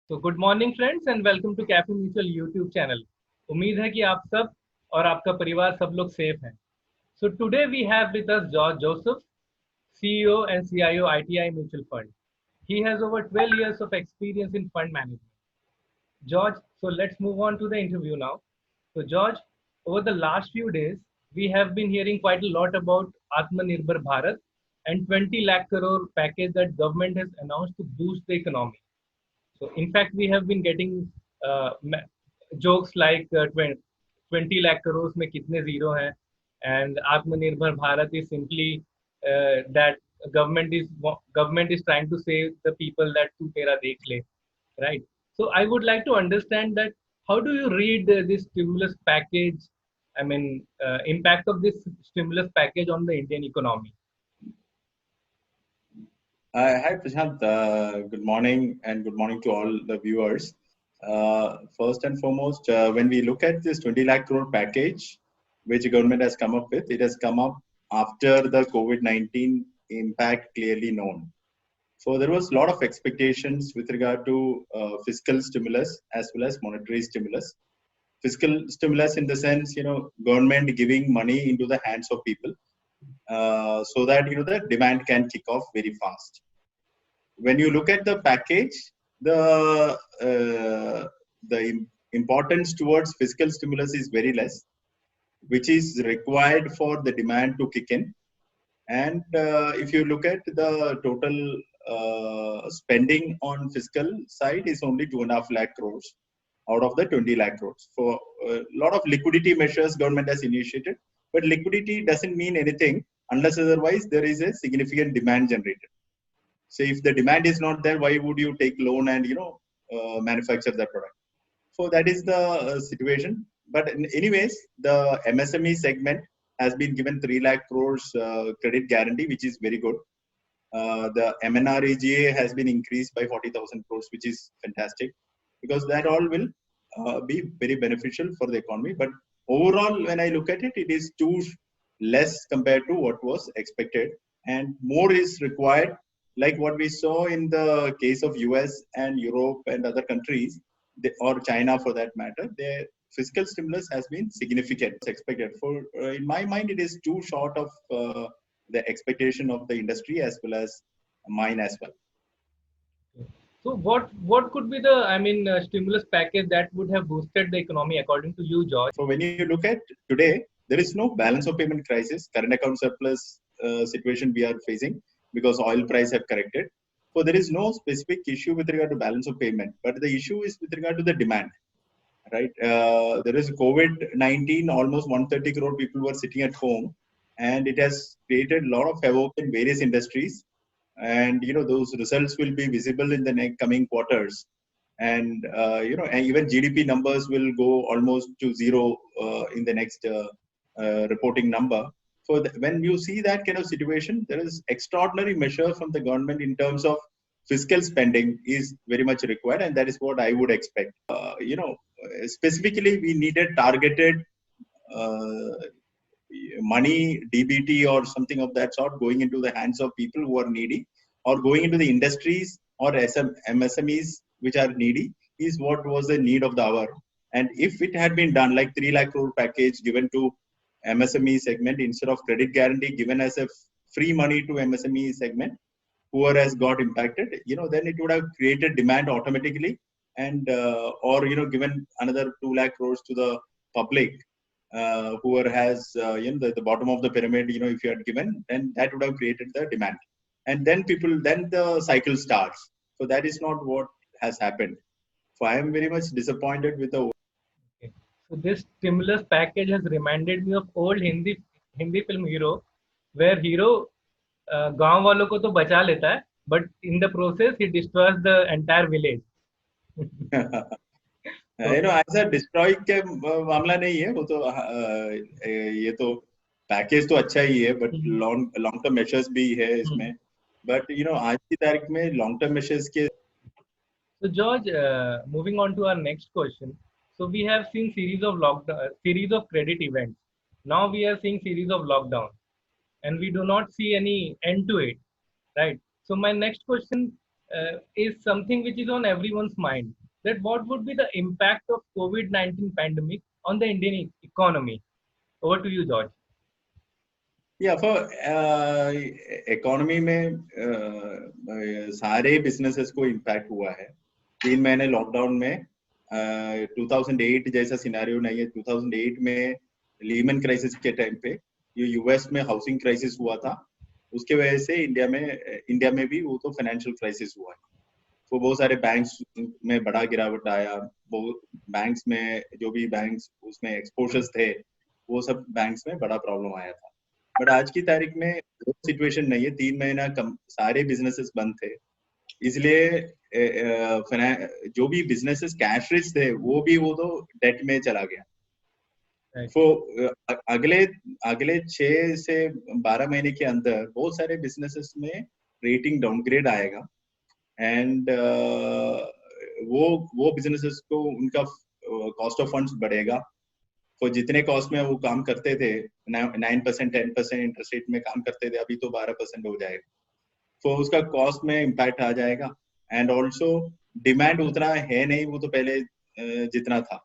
तो good morning friends and welcome to cafe mutual YouTube channel. उम्मीद है कि आप सब और आपका परिवार सब लोग सेफ हैं। So today we have with us George Joseph, CEO and CIO ITI Mutual Fund. He has over 12 years of experience in fund management. George, so let's move on to the interview now. So George, over the last few days, we have been hearing quite a lot about Atmanirbhar Bharat and 20 lakh crore package that government has announced to boost the economy. So in fact, we have been getting jokes like 20 lakh crores में कितने zero हैं, and Atmanirbhar Bharat is simply that government is trying to save the people that तू तेरा देख ले, right? So I would like to understand that how do you read this stimulus package? I mean, impact of this stimulus package on the Indian economy. Hi, Prashant. Good morning, and good morning to all the viewers. First and foremost, when we look at this 20 lakh crore package, which the government has come up with, it has come up after the COVID-19 impact clearly known. So there was a lot of expectations with regard to fiscal stimulus as well as monetary stimulus. Fiscal stimulus in the sense, government giving money into the hands of people so that, the demand can kick off very fast. When you look at the package, the importance towards fiscal stimulus is very less, which is required for the demand to kick in. And if you look at the total spending on fiscal side is only 2.5 lakh crores out of the 20 lakh crores. For a lot of liquidity measures government has initiated, but liquidity doesn't mean anything unless otherwise there is a significant demand generated. So if the demand is not there, why would you take loan and manufacture that product? So that is the situation. But anyways, the MSME segment has been given 3 lakh crores credit guarantee, which is very good. The MNREGA has been increased by 40,000 crores, which is fantastic, because that all will be very beneficial for the economy. But overall, when I look at it, it is too less compared to what was expected, and more is required. Like what we saw in the case of US and Europe and other countries, or China for that matter, their fiscal stimulus has been significant. It's expected. For in my mind, it is too short of the expectation of the industry as well as mine as well. So what could be the stimulus package that would have boosted the economy according to you, George? So when you look at today, there is no balance of payment crisis, current account surplus situation we are facing because oil price have corrected. So there is no specific issue with regard to balance of payment, but the issue is with regard to the demand, right? There is COVID-19, almost 130 crore people were sitting at home, and it has created a lot of havoc in various industries. And those results will be visible in the next coming quarters. And and even GDP numbers will go almost to zero in the next reporting number. So when you see that kind of situation, there is extraordinary measure from the government in terms of fiscal spending is very much required, and that is what I would expect. Specifically, we needed targeted money, DBT or something of that sort, going into the hands of people who are needy, or going into the industries or MSMEs which are needy, is what was the need of the hour. And if it had been done like 3 lakh crore package given to MSME segment instead of credit guarantee given as a free money to MSME segment, whoever has got impacted, then it would have created demand automatically, and or given another 2 lakh crores to the public, whoever has the bottom of the pyramid, if you had given, then that would have created the demand, and then the cycle starts. So that is not what has happened. So I am very much disappointed with the. Okay. So this stimulus package has reminded me of old Hindi film Hero, where hero गांव वालों को तो बचा लेता है, but in the process he destroys the entire village. ऐसा destroy के मामला नहीं है वो तो, ये तो पैकेज तो अच्छा ही है, बट लॉन्ग टर्म मेजर्स भी है इसमें, बट आज की तारीख में लॉन्ग टर्म मेजर्स के. So George, moving on to our next question. So we have seen series of credit events. Now we are seeing series of lockdown, and we do not see any end to it, right? So my next question is something which is on everyone's mind. That what would be the impact of COVID-19 pandemic on the Indian economy? Over to you, George. या for economy में सारे businesses को impact हुआ है 3 महीने lockdown में 2008 जैसा scenario नहीं है 2008 में लीमन क्राइसिस के टाइम पे ये यूएस में हाउसिंग क्राइसिस हुआ था उसके वजह से इंडिया में भी वो तो फाइनेंशियल क्राइसिस हुआ है तो बहुत सारे बैंक्स में बड़ा गिरावट आया बैंक्स में जो भी बैंक्स उसमें एक्सपोजर्स थे वो सब बैंक्स में बड़ा प्रॉब्लम आया था बट आज की तारीख में वो सिचुएशन नहीं है 3 महीना सारे बिजनेसेस बंद थे इसलिए जो भी बिजनेसेस कैश रिच थे वो तो डेट में चला गया तो अगले 6 से 12 महीने के अंदर बहुत सारे बिजनेसेस में रेटिंग डाउनग्रेड आएगा एंड वो बिजनेसेस को उनका कॉस्ट ऑफ फंड्स बढ़ेगा तो जितने कॉस्ट में वो काम करते थे 9% 10% इंटरेस्ट रेट में काम करते थे अभी तो 12% हो जाएगा तो उसका कॉस्ट में इम्पैक्ट आ जाएगा एंड ऑल्सो डिमांड उतना है नहीं वो तो पहले जितना था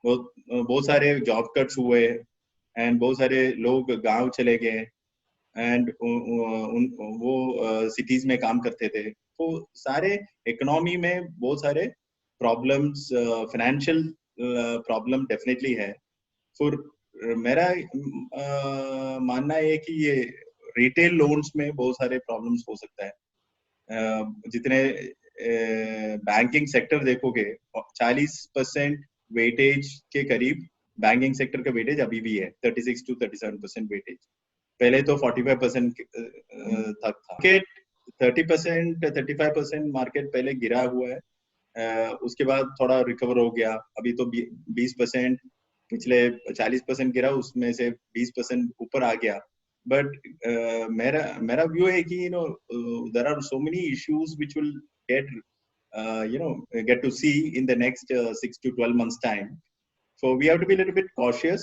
बहुत सारे जॉब कट्स हुए एंड बहुत सारे लोग गांव चले गए एंड वो सिटीज में काम करते थे तो सारे इकोनॉमी में बहुत सारे प्रॉब्लम्स फाइनेंशियल प्रॉब्लम डेफिनेटली है फिर मेरा मानना है कि ये रिटेल लोन्स में बहुत सारे प्रॉब्लम्स हो सकता है जितने बैंकिंग सेक्टर देखोगे 40% वेटेज के करीब बैंकिंग सेक्टर का वेटेज अभी भी है 36 to 37% वेटेज पहले तो 45% तक था 30% 35% मार्केट पहले गिरा हुआ है उसके बाद थोड़ा रिकवर हो गया अभी तो 20% पिछले 40% गिरा उसमें से 20% ऊपर आ गया बट मेरा व्यू है कि there are so many issues which will get to see in the next 6 to 12 months time so we have to be a little bit cautious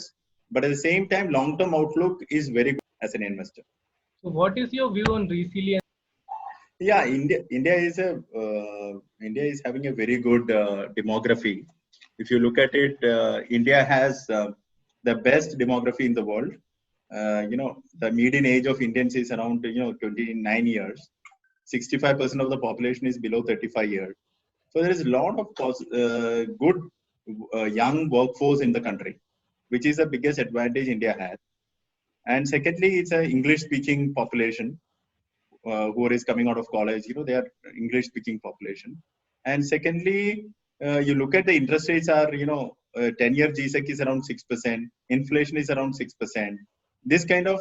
but at the same time long term outlook is very good as an investor. So what is your view on resilience? Yeah, India is having a very good demography. If you look at it, India has the best demography in the world. The median age of Indians is around 29 years. 65% of the population is below 35 years. So there is a lot of good young workforce in the country, which is the biggest advantage India has. And secondly, it's an English-speaking population who is coming out of college. They are English-speaking population. And secondly, you look at the interest rates are 10-year GSEC is around 6%, inflation is around 6%. This kind of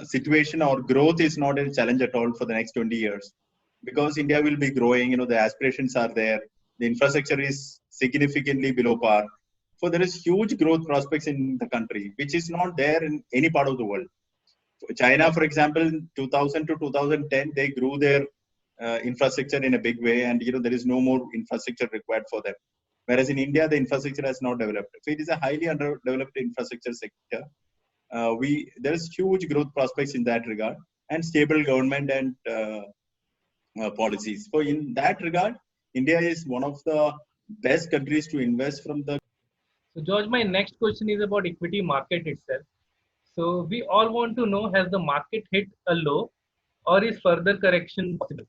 situation or growth is not a challenge at all for the next 20 years because India will be growing. The aspirations are there. The infrastructure is significantly below par. So there is huge growth prospects in the country, which is not there in any part of the world. China, for example, 2000 to 2010, they grew their infrastructure in a big way, and there is no more infrastructure required for them. Whereas in India, the infrastructure has not developed. So it is a highly underdeveloped infrastructure sector. There is huge growth prospects in that regard, and stable government and policies. So in that regard, India is one of the best countries to invest from the. So George, my next question is about equity market itself. So we all want to know, has the market hit a low or is further correction possible?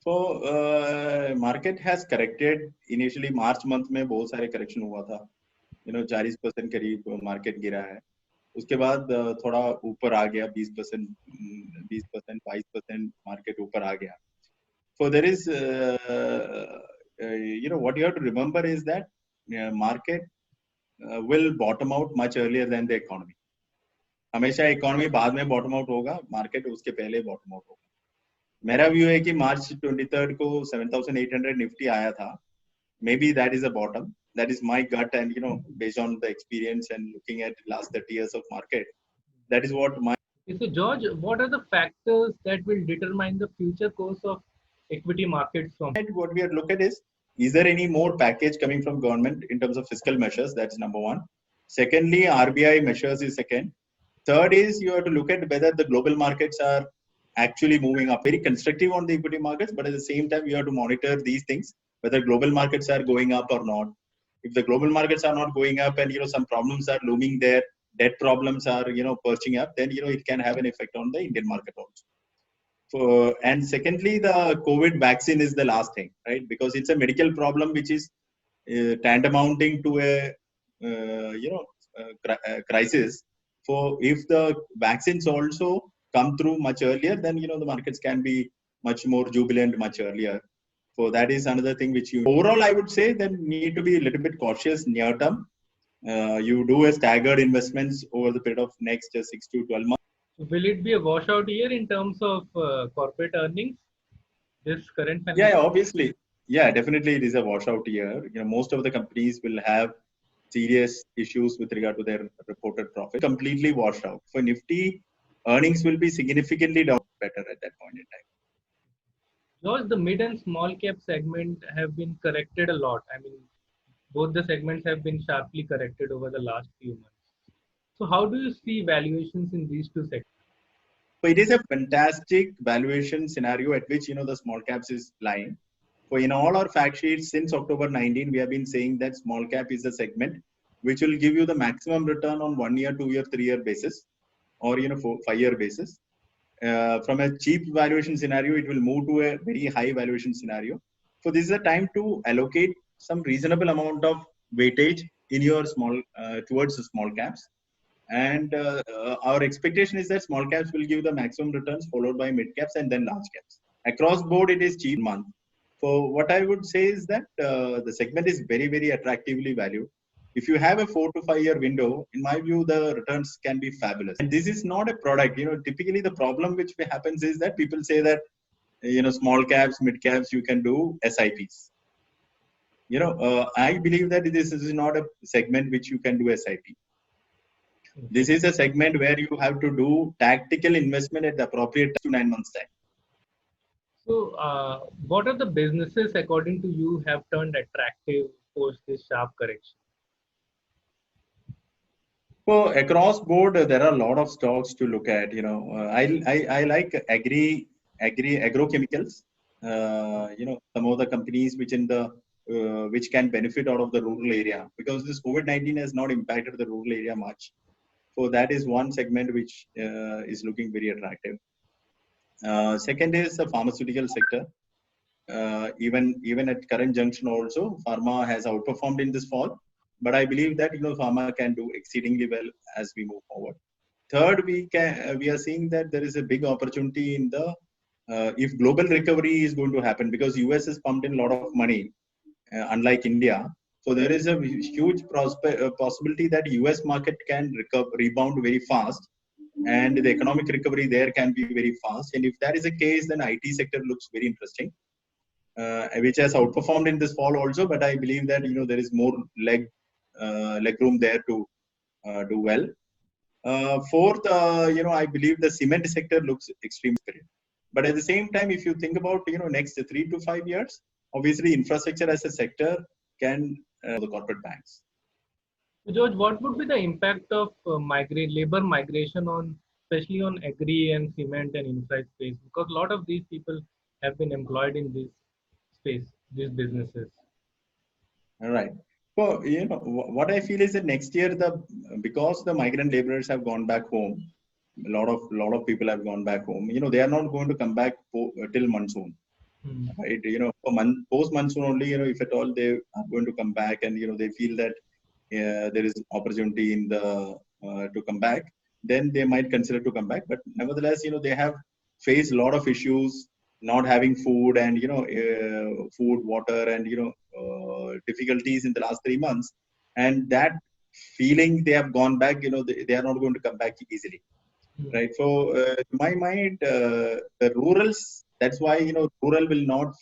So market has corrected. Initially March month में बहुत सारे correction हुआ था. 40% करीब market गिरा है. उसके बाद थोड़ा ऊपर आ गया 20%, 22% market ऊपर आ गया. So there is, what you have to remember is that market will bottom out much earlier than the economy. हमेशा economy बाद में bottom out होगा, market उसके पहले bottom out होगा. मेरा व्यू है कि मार्च 23 को 7,800 निफ्टी आया था. Maybe that is a bottom. That is my gut, and based on the experience and looking at last 30 years of market, that is what my. So George, what are the factors that will determine the future course of equity markets from? What we have to look at is there any more package coming from government in terms of fiscal measures? That's number one. Secondly, RBI measures is second. Third is you have to look at whether the global markets are actually moving up. Very constructive on the equity markets, but at the same time, you have to monitor these things, whether global markets are going up or not. If the global markets are not going up and, some problems are looming there, debt problems are, perching up, then, it can have an effect on the Indian market also. And secondly, the COVID vaccine is the last thing, right? Because it's a medical problem which is tantamounting to a, crisis. So if the vaccines also come through much earlier, then, the markets can be much more jubilant much earlier. So that is another thing which overall, I would say that need to be a little bit cautious near term. You do a staggered investments over the period of next 6 to 12 months. Will it be a washout year in terms of corporate earnings? This current Yeah, financial. obviously. Yeah, definitely it is a washout year. Most of the companies will have serious issues with regard to their reported profit. Completely washed out. For Nifty, earnings will be significantly down better at that point in time. George, the mid and small cap segment have been corrected a lot. I mean, both the segments have been sharply corrected over the last few months. So, how do you see valuations in these two segments? So it is a fantastic valuation scenario at which the small caps is lying. So in all our fact sheets since October 19, we have been saying that small cap is a segment which will give you the maximum return on 1 year, 2 year, 3 year basis, or 5 year basis. From a cheap valuation scenario, it will move to a very high valuation scenario. So this is a time to allocate some reasonable amount of weightage in your towards the small caps. And our expectation is that small caps will give the maximum returns, followed by mid caps and then large caps. Across board, it is cheap month. So what I would say is that the segment is very, very attractively valued. If you have a 4 to 5 year window, in my view, the returns can be fabulous. And this is not a product. Typically the problem which happens is that people say that, small caps, mid caps, you can do SIPs. I believe that this is not a segment which you can do SIP. This is a segment where you have to do tactical investment at the appropriate 9 months time. So, what are the businesses, according to you, have turned attractive post this sharp correction? So across board, there are a lot of stocks to look at. I like agrochemicals. Some of the companies which can benefit out of the rural area, because this COVID-19 has not impacted the rural area much. So that is one segment which is looking very attractive. Second is the pharmaceutical sector. Even at current junction also, pharma has outperformed in this fall. But I believe that pharma can do exceedingly well as we move forward. Third, we are seeing that there is a big opportunity in the if global recovery is going to happen, because US has pumped in a lot of money, unlike India. So there is a huge possibility that US market can rebound very fast, and the economic recovery there can be very fast. And if that is the case, then IT sector looks very interesting. Which has outperformed in this fall also, but I believe that there is more leg room there to do well. Fourth, I believe the cement sector looks extremely good. But at the same time, if you think about next 3 to 5 years, obviously infrastructure as a sector can the corporate banks. So, George, what would be the impact of labor migration on, especially on agri and cement and infra space? Because a lot of these people have been employed in this space, these businesses. All right. So what I feel is that next year, because the migrant laborers have gone back home, a lot of people have gone back home. They are not going to come back till monsoon. Right? Post monsoon only. If at all they are going to come back, and they feel that there is opportunity in to come back, then they might consider to come back. But nevertheless, they have faced a lot of issues, not having food and food, water, and difficulties in the last 3 months, and that feeling they have gone back. They are not going to come back easily, right? So in my mind, the rurals. That's why rural will not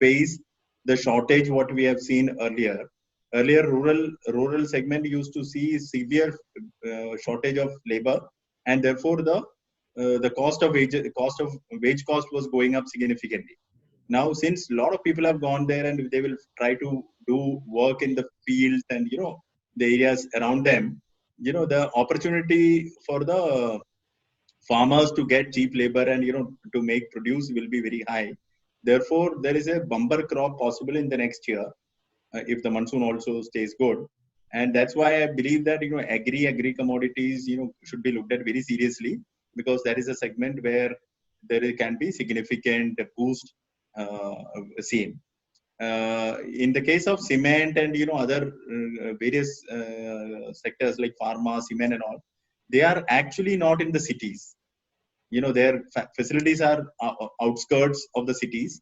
face the shortage what we have seen earlier. Earlier, rural segment used to see severe shortage of labor, and therefore the cost of wage cost was going up significantly. Now, since a lot of people have gone there and they will try to do work in the fields and the areas around them, the opportunity farmers to get cheap labor and to make produce will be very high. Therefore, there is a bumper crop possible in the next year if the monsoon also stays good. And that's why I believe that agri commodities should be looked at very seriously, because that is a segment where can be significant boost seen. In the case of cement and other various sectors like pharma, cement and all, they are actually not in the cities. Their facilities are outskirts of the cities,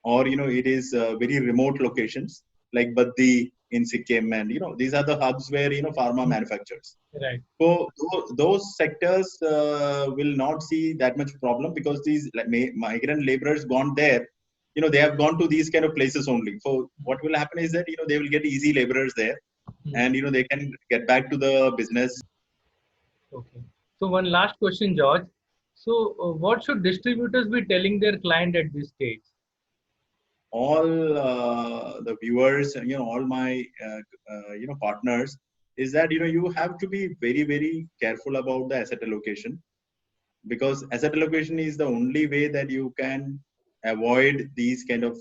or it is very remote locations like Baddi in Sikkim, and these are the hubs where pharma manufactures. Right. So those sectors will not see that much problem, because these migrant laborers gone there, they have gone to these kind of places only. So what will happen is that they will get easy laborers there, and they can get back to the business. Okay. So one last question, George. So what should distributors be telling their client at this stage? All the viewers, all my partners, is that you have to be very, very careful about the asset allocation, because asset allocation is the only way that you can avoid these kind of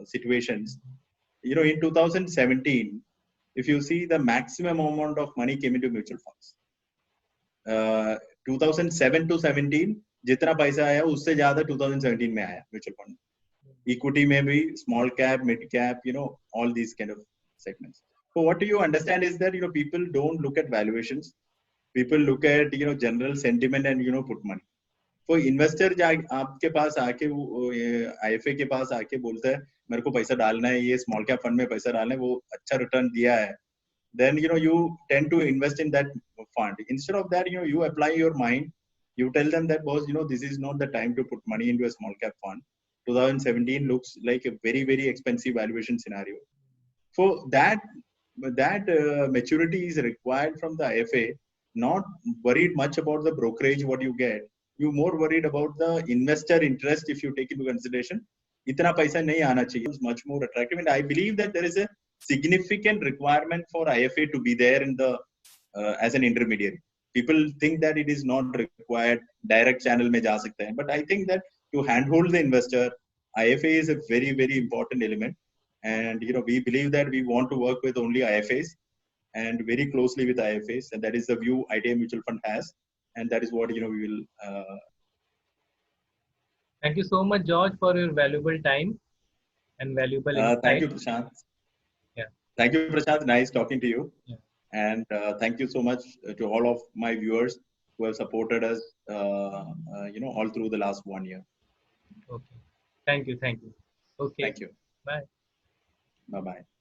situations. In 2017, if you see, the maximum amount of money came into mutual funds. 2007 to 17 जितना पैसा आया उससे ज्यादा 2017 में आया mutual fund. Equity may be small cap, mid cap, all these kind of segments. So what do you understand is that people don't look at valuations. People look at general sentiment and put money. So investor आपके पास आके IFA के पास आके बोलता है मेरे को पैसा डालना है, ये small cap fund में पैसा डालना है, वो अच्छा return दिया है, then you tend to invest in that fund. Instead of that, you apply your mind. You tell them that, boss, this is not the time to put money into a small cap fund. 2017 looks like a very, very expensive valuation scenario. So that maturity is required from the IFA. Not worried much about the brokerage what you get. You more worried about the investor interest if you take into consideration. Itna paisa nahi aana chahiye. It's much more attractive, and I believe that there is a significant requirement for IFA to be there in the as an intermediary. People think that it is not required. Direct channel mein ja sakte hain, but I think that to handhold the investor, IFA is a very, very important element. And we believe that we want to work with only IFAs and very closely with IFAs, and that is the view IDA Mutual Fund has, and that is what we will. Thank you so much, George, for your valuable time and valuable insight. Thank you, Prashant. Yeah. Thank you, Prashant. Nice talking to you. Yeah. And thank you so much to all of my viewers who have supported us, all through the last 1 year. Okay. Thank you. Thank you. Okay. Thank you. Bye. Bye-bye.